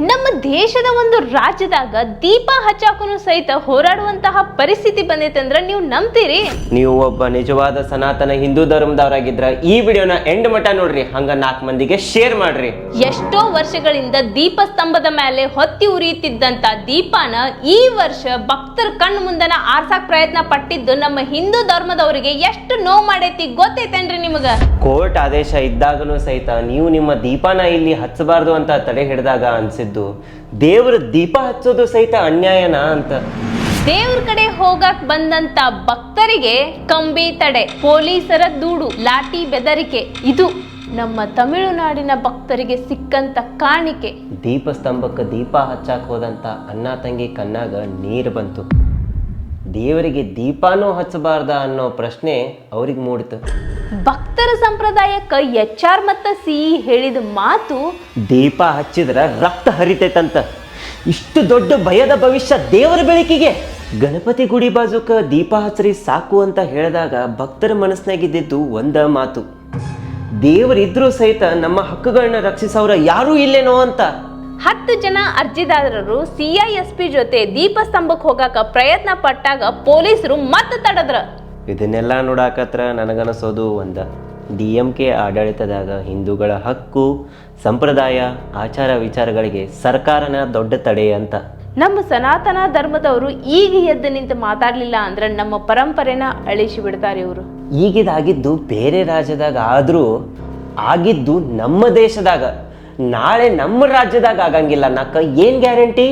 ನಮ್ಮ ದೇಶದ ಒಂದು ರಾಜ್ಯದಾಗ ದೀಪ ಹಚ್ಚಾಕನು ಸಹಿತ ಹೋರಾಡುವಂತಹ ಪರಿಸ್ಥಿತಿ ಬಂದೈತೆ ಅಂದ್ರೆ ನೀವು ನಂಬ್ತೀರಿ? ನೀವು ಒಬ್ಬ ನಿಜವಾದ ಸನಾತನ ಹಿಂದೂ ಧರ್ಮದವರಾಗಿದ್ರ ಈ ವಿಡಿಯೋನ ಎಂಡ್ ಮಟ್ಟ ನೋಡ್ರಿ, ಹಂಗ 4 ಮಂದಿಗೆ ಶೇರ್ ಮಾಡ್ರಿ. ಎಷ್ಟೋ ವರ್ಷಗಳಿಂದ ದೀಪ ಸ್ತಂಭದ ಮೇಲೆ ಹೊತ್ತಿ ಉರಿಯುತ್ತಿದ್ದಂತ ದೀಪನ ಈ ವರ್ಷ ಭಕ್ತರ ಕಣ್ಣು ಮುಂದನ ಆರ್ಸಾಕ್ ಪ್ರಯತ್ನ ಪಟ್ಟಿದ್ದು ನಮ್ಮ ಹಿಂದೂ ಧರ್ಮದವರಿಗೆ ಎಷ್ಟು ನೋವು ಮಾಡೈತಿ ಗೊತ್ತೈತೇನ್ರಿ ನಿಮಗ? ಕೋರ್ಟ್ ಆದೇಶ ಇದ್ದಾಗನೂ ಸಹಿತ ನೀವು ನಿಮ್ಮ ದೀಪನ ಇಲ್ಲಿ ಹಚ್ಚಬಾರ್ದು ಅಂತ ತಡೆ ಹಿಡಿದಾಗ ಅನ್ಸಿದ್ದು ದೇವರ ದೀಪ ಹಚ್ಚೋದು ಸಹಿತ ಅನ್ಯಾಯನ ಅಂತ. ದೇವ್ರ ಕಡೆ ಹೋಗಕ್ ಬಂದಂತ ಭಕ್ತರಿಗೆ ಕಂಬಿ ತಡೆ, ಪೊಲೀಸರ ದೂಡು, ಲಾಠಿ ಬೆದರಿಕೆ, ಇದು ನಮ್ಮ ತಮಿಳುನಾಡಿನ ಭಕ್ತರಿಗೆ ಸಿಕ್ಕಂತ ಕಾಣಿಕೆ. ದೀಪ ಸ್ತಂಭಕ್ಕೆ ದೀಪ ಹಚ್ಚಾಕ್ ಹೋದಂತ ಅಣ್ಣ ತಂಗಿ ಕಣ್ಣಾಗ ನೀರು ಬಂತು. ದೇವರಿಗೆ ದೀಪಾನೂ ಹಚ್ಚಬಾರ್ದ ಅನ್ನೋ ಪ್ರಶ್ನೆ ಅವ್ರಿಗೆ ಮೂಡಿತು. ಭಕ್ತರ ಸಂಪ್ರದಾಯಕ್ಕ HR ಮತ್ತು CE ಹೇಳಿದ ಮಾತು, ದೀಪ ಹಚ್ಚಿದ್ರ ರಕ್ತ ಹರಿತೈತಂತ. ಇಷ್ಟು ದೊಡ್ಡ ಭಯದ ಭವಿಷ್ಯ ದೇವರ ಬೆಳಕಿಗೆ. ಗಣಪತಿ ಗುಡಿ ಬಾಜುಕ ದೀಪ ಹಚ್ಚರಿ ಸಾಕು ಅಂತ ಹೇಳಿದಾಗ ಭಕ್ತರ ಮನಸ್ಸಿನಾಗಿದ್ದು ಒಂದ ಮಾತು, ದೇವರಿದ್ರೂ ಸಹಿತ ನಮ್ಮ ಹಕ್ಕುಗಳನ್ನ ರಕ್ಷಿಸೋರ ಯಾರೂ ಇಲ್ಲೇನೋ ಅಂತ. 10 ಜನ ಅರ್ಜಿದಾರರು CISP ಜೊತೆ ದೀಪ ಸ್ತಂಭಕ್ಕೆ ಹೋಗಾಕ ಪ್ರಯತ್ನ ಪಟ್ಟಾಗ ಪೊಲೀಸರು ಮತ್ತೆ ತಡದ್ರ. ಇದನ್ನೆಲ್ಲ ನೋಡಾಕತ್ರ ನನಗನಿಸೋದು ಒಂದ, DMK ಆಡಳಿತದಾಗ ಹಿಂದೂಗಳ ಹಕ್ಕು, ಸಂಪ್ರದಾಯ, ಆಚಾರ ವಿಚಾರಗಳಿಗೆ ಸರ್ಕಾರನ ದೊಡ್ಡ ತಡೆ ಅಂತ. ನಮ್ಮ ಸನಾತನ ಧರ್ಮದವರು ಈಗ ಎದ್ದು ನಿಂತು ಮಾತಾಡ್ಲಿಲ್ಲ ಅಂದ್ರೆ ನಮ್ಮ ಪರಂಪರೆನ ಅಳಿಸಿ ಬಿಡ್ತಾರೆ ಇವರು. ಈಗಿದಾಗಿದ್ದು ಬೇರೆ ರಾಜ್ಯದಾಗ ಆದ್ರೂ ಆಗಿದ್ದು ನಮ್ಮ ದೇಶದಾಗ ನಾಳೆ ನಮ್ಮ ರಾಜ್ಯದಾಗ ಆಗಂಗಿಲ್ಲ ಅನ್ನಕ ಏನ್ ಗ್ಯಾರಂಟಿ?